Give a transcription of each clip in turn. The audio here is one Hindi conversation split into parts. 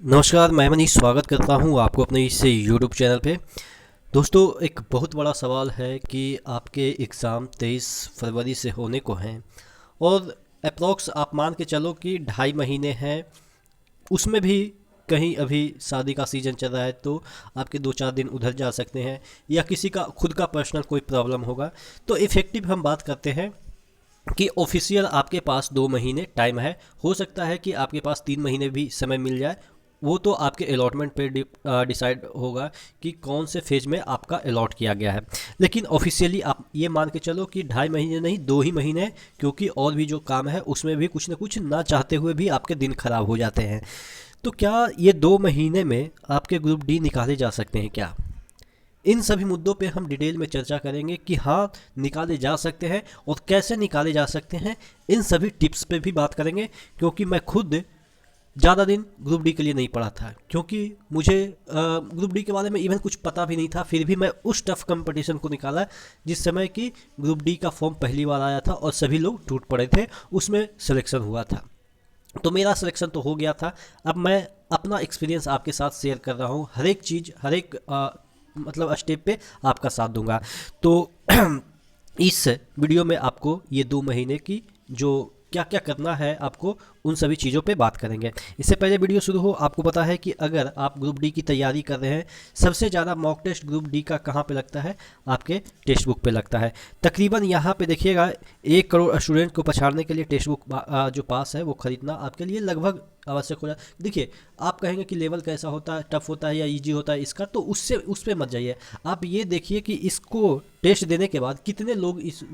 नमस्कार, मैं मनीष स्वागत करता हूं आपको अपने इस यूट्यूब चैनल पे। दोस्तों, एक बहुत बड़ा सवाल है कि आपके एग्ज़ाम 23 फरवरी से होने को हैं और अप्रॉक्स आप मान के चलो कि 2.5 महीने हैं। उसमें भी कहीं अभी शादी का सीज़न चल रहा है तो आपके 2-4 दिन उधर जा सकते हैं, या किसी का खुद का पर्सनल कोई प्रॉब्लम होगा। तो इफ़ेक्टिव हम बात करते हैं कि ऑफिशियल आपके पास 2 महीने टाइम है। हो सकता है कि आपके पास 3 महीने भी समय मिल जाए। वो तो आपके अलॉटमेंट पे डिसाइड होगा कि कौन से फेज में आपका अलॉट किया गया है। लेकिन ऑफिशियली आप ये मान के चलो कि 2.5 महीने नहीं, 2 ही महीने हैं, क्योंकि और भी जो काम है उसमें भी कुछ ना कुछ ना चाहते हुए भी आपके दिन खराब हो जाते हैं। तो क्या ये 2 महीने में आपके ग्रुप डी निकाले जा सकते हैं क्या? इन सभी मुद्दों पे हम डिटेल में चर्चा करेंगे कि हाँ, निकाले जा सकते हैं और कैसे निकाले जा सकते हैं। इन सभी टिप्स पे भी बात करेंगे, क्योंकि मैं खुद ज़्यादा दिन ग्रुप डी के लिए नहीं पढ़ा था, क्योंकि मुझे ग्रुप डी के बारे में इवन कुछ पता भी नहीं था। फिर भी मैं उस टफ कंपटीशन को निकाला जिस समय कि ग्रुप डी का फॉर्म पहली बार आया था और सभी लोग टूट पड़े थे। उसमें सिलेक्शन हुआ था, तो मेरा सिलेक्शन तो हो गया था। अब मैं अपना एक्सपीरियंस आपके साथ शेयर कर रहा हूँ। हर एक चीज़, हर एक मतलब स्टेप पे आपका साथ दूंगा। तो इस वीडियो में आपको ये 2 महीने की जो क्या क्या करना है आपको, उन सभी चीज़ों पे बात करेंगे। इससे पहले वीडियो शुरू हो, आपको पता है कि अगर आप ग्रुप डी की तैयारी कर रहे हैं, सबसे ज़्यादा मॉक टेस्ट ग्रुप डी का कहाँ पे लगता है? आपके टेक्स्ट बुक पे लगता है। तकरीबन यहाँ पे देखिएगा 1 करोड़ स्टूडेंट को पछाड़ने के लिए टेक्स्ट बुक जो पास है वो खरीदना आपके लिए लगभग आवश्यक हो जाए। देखिए, आप कहेंगे कि लेवल कैसा होता है, टफ होता है या इजी होता है इसका, तो उससे उस पर मत जाइए। आप ये देखिए कि इसको टेस्ट देने के बाद कितने लोग इस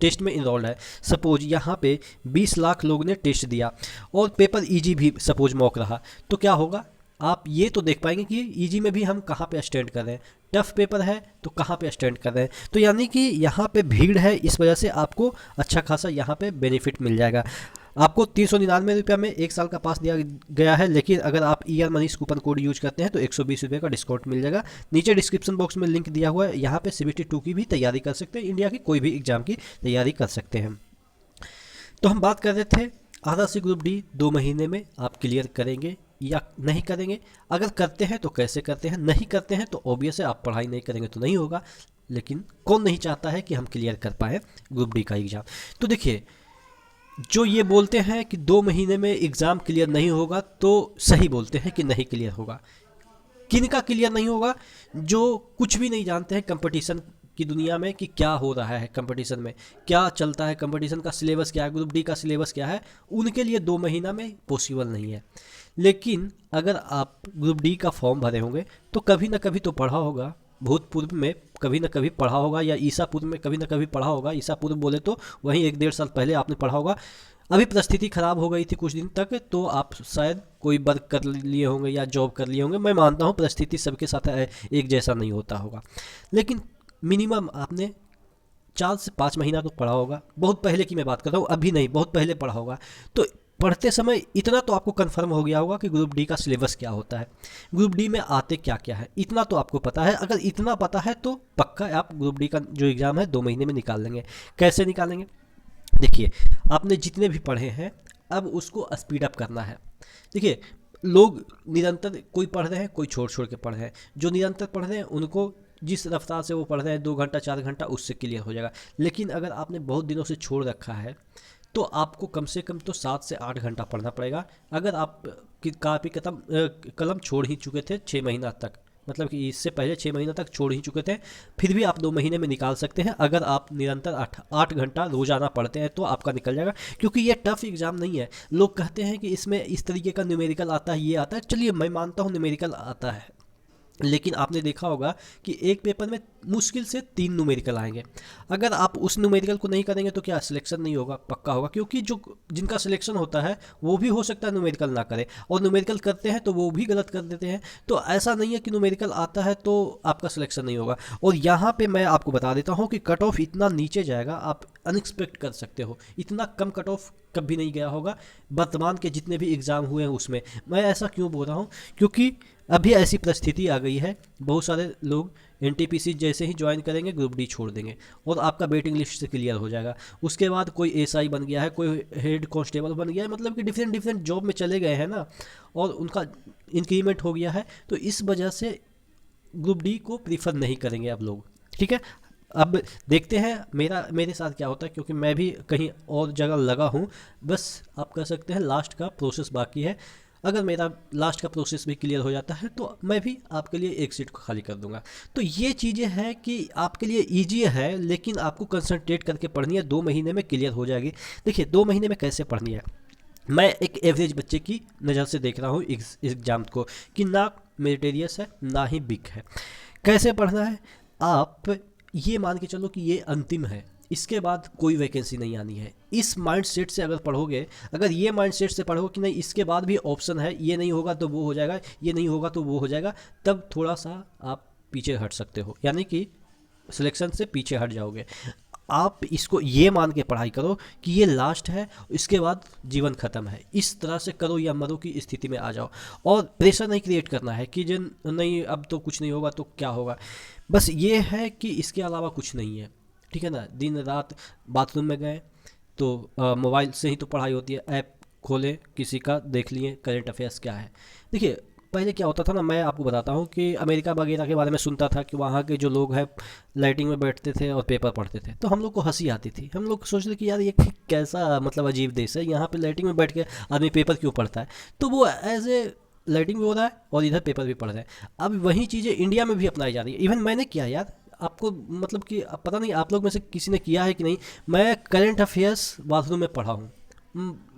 टेस्ट में इन्वॉल्व है। सपोज यहाँ पे 20 लाख लोग ने टेस्ट दिया और पेपर इजी भी सपोज मॉक रहा, तो क्या होगा? आप ये तो देख पाएंगे कि इजी में भी हम कहाँ पे स्टैंड कर रहे हैं, टफ पेपर है तो कहाँ पे स्टैंड कर रहे हैं। तो यानी कि यहाँ पे भीड़ है, इस वजह से आपको अच्छा खासा यहाँ पे बेनिफिट मिल जाएगा। आपको 399 रुपया में 1 साल का पास दिया गया है, लेकिन अगर आप ER Manish coupon code use करते हैं तो 120 रुपये का डिस्काउंट मिल जाएगा। नीचे डिस्क्रिप्शन बॉक्स में लिंक दिया हुआ है, यहाँ पे CBT 2 की भी तैयारी कर सकते हैं, इंडिया की कोई भी एग्जाम की तैयारी कर सकते हैं। तो हम बात कर रहे थे RRC ग्रुप डी 2 महीने में आप क्लियर करेंगे या नहीं करेंगे। अगर करते हैं तो कैसे करते हैं, नहीं करते हैं तो ऑब्वियस है आप पढ़ाई नहीं करेंगे तो नहीं होगा। लेकिन कौन नहीं चाहता है कि हम क्लियर कर पाए ग्रुप डी का एग्ज़ाम? तो देखिए, जो ये बोलते हैं कि 2 महीने में एग्ज़ाम क्लियर नहीं होगा, तो सही बोलते हैं कि नहीं क्लियर होगा। किनका क्लियर नहीं होगा? जो कुछ भी नहीं जानते हैं कंपटीशन की दुनिया में कि क्या हो रहा है, कंपटीशन में क्या चलता है, कंपटीशन का सिलेबस क्या है, ग्रुप डी का सिलेबस क्या है, उनके लिए 2 महीना में पॉसिबल नहीं है। लेकिन अगर आप ग्रुप डी का फॉर्म भरे होंगे तो कभी ना कभी तो पढ़ा होगा, भूतपूर्व में कभी ना कभी पढ़ा होगा, या ईसा पूर्व में कभी ना कभी पढ़ा होगा। ईसा पूर्व बोले तो वहीं 1-1.5 साल पहले आपने पढ़ा होगा। अभी परिस्थिति ख़राब हो गई थी कुछ दिन तक, तो आप शायद कोई वर्क कर लिए होंगे या जॉब कर लिए होंगे। मैं मानता हूँ परिस्थिति सबके साथ एक जैसा नहीं होता होगा, लेकिन मिनिमम आपने 4 से 5 महीना तो पढ़ा होगा। बहुत पहले की मैं बात कर रहा हूँ, अभी नहीं, बहुत पहले पढ़ा होगा। तो पढ़ते समय इतना तो आपको कंफर्म हो गया होगा कि ग्रुप डी का सिलेबस क्या होता है, ग्रुप डी में आते क्या क्या है, इतना तो आपको पता है। अगर इतना पता है तो पक्का आप ग्रुप डी का जो एग्ज़ाम है 2 महीने में निकाल लेंगे। कैसे निकालेंगे? देखिए, आपने जितने भी पढ़े हैं अब उसको स्पीड अप करना है। देखिए, लोग निरंतर कोई पढ़ रहे हैं, कोई छोड़ छोड़ के पढ़ रहे हैं। जो निरंतर पढ़ रहे हैं उनको जिस रफ्तार से वो पढ़ रहे हैं 2 घंटा 4 घंटा उससे क्लियर हो जाएगा। लेकिन अगर आपने बहुत दिनों से छोड़ रखा है तो आपको कम से कम तो 7 से 8 घंटा पढ़ना पड़ेगा। अगर आप कापी कलम छोड़ ही चुके थे 6 महीना तक, मतलब कि इससे पहले 6 महीना तक छोड़ ही चुके थे, फिर भी आप 2 महीने में निकाल सकते हैं। अगर आप निरंतर 8 घंटा रोजाना पढ़ते हैं तो आपका निकल जाएगा, क्योंकि ये टफ एग्जाम नहीं है। लोग कहते हैं कि इसमें इस तरीके का न्यूमेरिकल आता है, ये आता है। चलिए, मैं मानता हूँ न्यूमेरिकल आता है, लेकिन आपने देखा होगा कि एक पेपर में मुश्किल से 3 न्यूमेरिकल आएंगे। अगर आप उस न्यूमेरिकल को नहीं करेंगे तो क्या सिलेक्शन नहीं होगा? पक्का होगा, क्योंकि जो जिनका सिलेक्शन होता है वो भी हो सकता है न्यूमेरिकल ना करे, और न्यूमेरिकल करते हैं तो वो भी गलत कर देते हैं। तो ऐसा नहीं है कि न्यूमेरिकल आता है तो आपका सिलेक्शन नहीं होगा। और यहाँ पे मैं आपको बता देता हूँ कि कट ऑफ इतना नीचे जाएगा, आप अनएक्सपेक्ट कर सकते हो। इतना कम कट ऑफ कभी नहीं गया होगा वर्तमान के जितने भी एग्ज़ाम हुए हैं उसमें। मैं ऐसा क्यों बोल रहा हूँ? क्योंकि अभी ऐसी परिस्थिति आ गई है, बहुत सारे लोग एनटीपीसी जैसे ही ज्वाइन करेंगे ग्रुप डी छोड़ देंगे और आपका वेटिंग लिस्ट से क्लियर हो जाएगा। उसके बाद कोई एसआई बन गया है, कोई हेड कांस्टेबल बन गया है, मतलब कि डिफरेंट डिफरेंट जॉब में चले गए हैं ना, और उनका इंक्रीमेंट हो गया है, तो इस वजह से ग्रुप डी को प्रीफर नहीं करेंगे अब लोग। ठीक है, अब देखते हैं मेरे साथ क्या होता है, क्योंकि मैं भी कहीं और जगह लगा हूँ। बस आप कह सकते हैं लास्ट का प्रोसेस बाकी है। अगर मेरा लास्ट का प्रोसेस भी क्लियर हो जाता है तो मैं भी आपके लिए एक सीट को खाली कर दूंगा। तो ये चीज़ें हैं कि आपके लिए ईजी है, लेकिन आपको कंसंट्रेट करके पढ़नी है, 2 महीने में क्लियर हो जाएगी। देखिए 2 महीने में कैसे पढ़नी है, मैं एक एवरेज बच्चे की नज़र से देख रहा हूँ एग्ज़ाम को, कि ना मेरिटेरियस है ना ही बिक है। कैसे पढ़ना है, आप ये मान के चलो कि ये अंतिम है, इसके बाद कोई वैकेंसी नहीं आनी है। इस माइंड सेट से अगर पढ़ोगे, अगर ये माइंड सेट से पढ़ो कि नहीं इसके बाद भी ऑप्शन है, ये नहीं होगा तो वो हो जाएगा, ये नहीं होगा तो वो हो जाएगा, तब थोड़ा सा आप पीछे हट सकते हो, यानी कि सिलेक्शन से पीछे हट जाओगे। आप इसको ये मान के पढ़ाई करो कि ये लास्ट है, इसके बाद जीवन ख़त्म है, इस तरह से करो या मरो की स्थिति में आ जाओ। और प्रेशर नहीं क्रिएट करना है कि जिन नहीं अब तो कुछ नहीं होगा तो क्या होगा, बस ये है कि इसके अलावा कुछ नहीं है। ठीक है ना, दिन रात बाथरूम में गए तो मोबाइल से ही तो पढ़ाई होती है, ऐप खोले किसी का देख लिए करंट अफेयर्स क्या है। देखिए पहले क्या होता था ना, मैं आपको बताता हूँ कि अमेरिका वगैरह के बारे में सुनता था कि वहाँ के जो लोग हैं लाइटिंग में बैठते थे और पेपर पढ़ते थे, तो हम लोग को हंसी आती थी। हम लोग सोचते कि यार ये कैसा मतलब अजीब देश है, यहाँ पे लाइटिंग में बैठ के आदमी पेपर क्यों पढ़ता है। तो वो एज ए लाइटिंग भी हो रहा है और इधर पेपर भी पढ़ रहे हैं। अब वही चीज़ें इंडिया में भी अपनाई जा रही है। इवन मैंने किया यार, आपको मतलब कि पता नहीं आप लोग में से किसी ने किया है कि नहीं, मैं करंट अफेयर्स बाथरूम में पढ़ा हूँ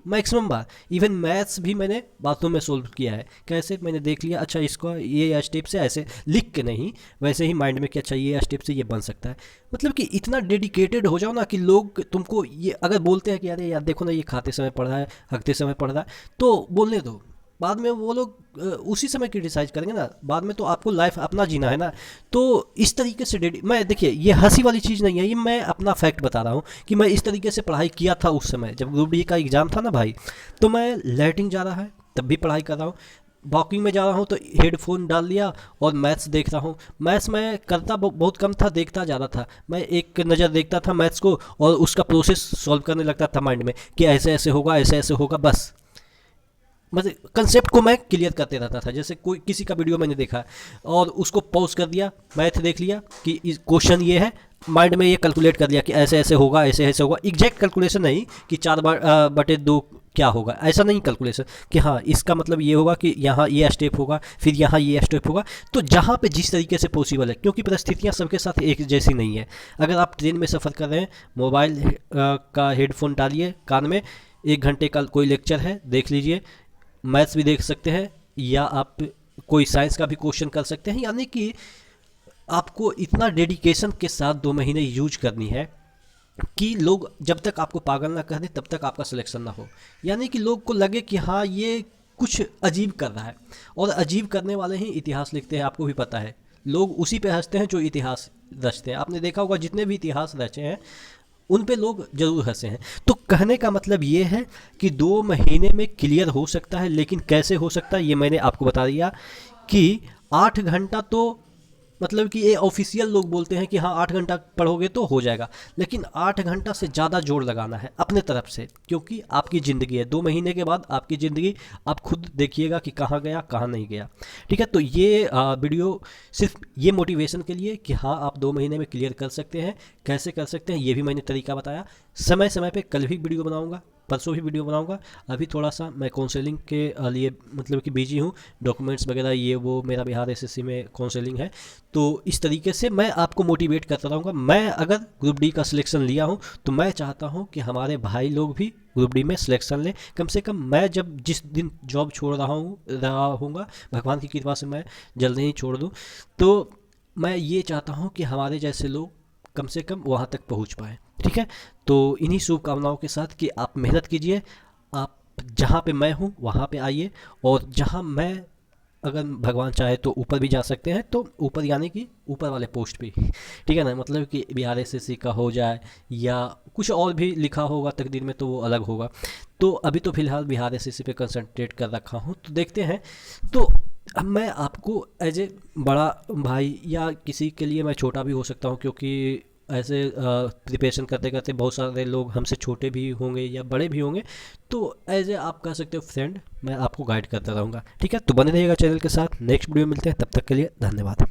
मैक्सिमम बार। इवन मैथ्स भी मैंने बाथरूम में सोल्व किया है। कैसे, मैंने देख लिया अच्छा इसको ये स्टेप से, ऐसे लिख के नहीं, वैसे ही माइंड में कि अच्छा ये स्टेप से ये बन सकता है। मतलब कि इतना डेडिकेटेड हो जाओ ना कि लोग तुमको ये अगर बोलते हैं कि अरे यार देखो ना ये खाते समय पढ़ रहा है, हगते समय पढ़ रहा है, तो बोलने दो। बाद में वो लोग उसी समय क्रिटिसाइज करेंगे ना, बाद में तो आपको लाइफ अपना जीना है ना। तो इस तरीके से मैं देखिए ये हंसी वाली चीज़ नहीं है, ये मैं अपना फैक्ट बता रहा हूँ कि मैं इस तरीके से पढ़ाई किया था उस समय जब ग्रुप डी का एग्ज़ाम था ना भाई। तो मैं लैटिंग जा रहा है तब भी पढ़ाई कर रहा हूँ, वॉकिंग में जा रहा हूँ तो हेडफोन डाल लिया और मैथ्स देख रहा हूँ। मैथ्स मैं करता बहुत कम था, देखता ज़्यादा था। मैं एक नज़र देखता था मैथ्स को और उसका प्रोसेस सॉल्व करने लगता था माइंड में कि ऐसे ऐसे होगा, ऐसे ऐसे होगा, बस मतलब कंसेप्ट को मैं क्लियर करते रहता था। जैसे कोई किसी का वीडियो मैंने देखा और उसको पॉज कर दिया, मैथ देख लिया कि क्वेश्चन ये है, माइंड में ये कैलकुलेट कर लिया कि ऐसे ऐसे होगा, ऐसे ऐसे होगा। एग्जैक्ट कैलकुलेशन नहीं कि 4/2 क्या होगा, ऐसा नहीं कैलकुलेशन कि हाँ इसका मतलब ये होगा कि यहाँ ये स्टेप होगा, फिर यहाँ ये स्टेप होगा। तो जहाँ पे जिस तरीके से पॉसिबल है, क्योंकि परिस्थितियाँ सबके साथ एक जैसी नहीं है। अगर आप ट्रेन में सफ़र कर रहे हैं, मोबाइल का हेडफोन डालिए कान में, 1 घंटे का कोई लेक्चर है देख लीजिए, मैथ्स भी देख सकते हैं, या आप कोई साइंस का भी क्वेश्चन कर सकते हैं। यानी कि आपको इतना डेडिकेशन के साथ 2 महीने यूज करनी है कि लोग जब तक आपको पागल ना कर दें तब तक आपका सिलेक्शन ना हो। यानी कि लोग को लगे कि हाँ ये कुछ अजीब कर रहा है, और अजीब करने वाले ही इतिहास लिखते हैं, आपको भी पता है। लोग उसी पे हंसते हैं जो इतिहास रचते हैं। आपने देखा होगा जितने भी इतिहास रचे हैं उन पे लोग ज़रूर हंसे हैं। तो कहने का मतलब ये है कि 2 महीने में क्लियर हो सकता है, लेकिन कैसे हो सकता है ये मैंने आपको बता दिया कि 8 घंटा तो मतलब कि ये ऑफिशियल लोग बोलते हैं कि हाँ 8 घंटा पढ़ोगे तो हो जाएगा, लेकिन 8 घंटा से ज़्यादा जोर लगाना है अपने तरफ से, क्योंकि आपकी ज़िंदगी है। 2 महीने के बाद आपकी ज़िंदगी आप खुद देखिएगा कि कहाँ गया कहाँ नहीं गया। ठीक है, तो ये वीडियो सिर्फ ये मोटिवेशन के लिए कि हाँ आप 2 महीने में क्लियर कर सकते हैं। कैसे कर सकते हैं ये भी मैंने तरीका बताया। समय समय पे कल भी वीडियो बनाऊँगा, परसों भी वीडियो बनाऊंगा। अभी थोड़ा सा मैं काउंसलिंग के लिए मतलब कि बिजी हूँ, डॉक्यूमेंट्स वगैरह ये वो, मेरा बिहार एसएससी में काउंसलिंग है। तो इस तरीके से मैं आपको मोटिवेट करता रहूँगा। मैं अगर ग्रुप डी का सिलेक्शन लिया हूँ तो मैं चाहता हूँ कि हमारे भाई लोग भी ग्रुप डी में सिलेक्शन लें। कम से कम मैं जब जिस दिन जॉब छोड़ रहा हूँगा, भगवान की कृपा से मैं जल्दी ही छोड़ दूँ, तो मैं ये चाहता हूँ कि हमारे जैसे लोग कम से कम वहाँ तक पहुँच पाएँ। ठीक है, तो इन्हीं शुभकामनाओं के साथ कि आप मेहनत कीजिए, आप जहाँ पे मैं हूँ वहाँ पे आइए, और जहाँ मैं अगर भगवान चाहे तो ऊपर भी जा सकते हैं, तो ऊपर यानी कि ऊपर वाले पोस्ट पे। ठीक है ना, मतलब कि बिहार एसएससी का हो जाए या कुछ और भी लिखा होगा तकदीर में तो वो अलग होगा। तो अभी तो फ़िलहाल बिहार एसएससी पे कंसंट्रेट कर रखा हूँ, तो देखते हैं। तो अब मैं आपको एज ए बड़ा भाई या किसी के लिए मैं छोटा भी हो सकता हूँ, क्योंकि ऐसे प्रिपरेशन करते करते बहुत सारे लोग हमसे छोटे भी होंगे या बड़े भी होंगे, तो एज ए आप कह सकते हो फ्रेंड, मैं आपको गाइड करता रहूँगा। ठीक है, तो बने रहिएगा चैनल के साथ। नेक्स्ट वीडियो मिलते हैं, तब तक के लिए धन्यवाद।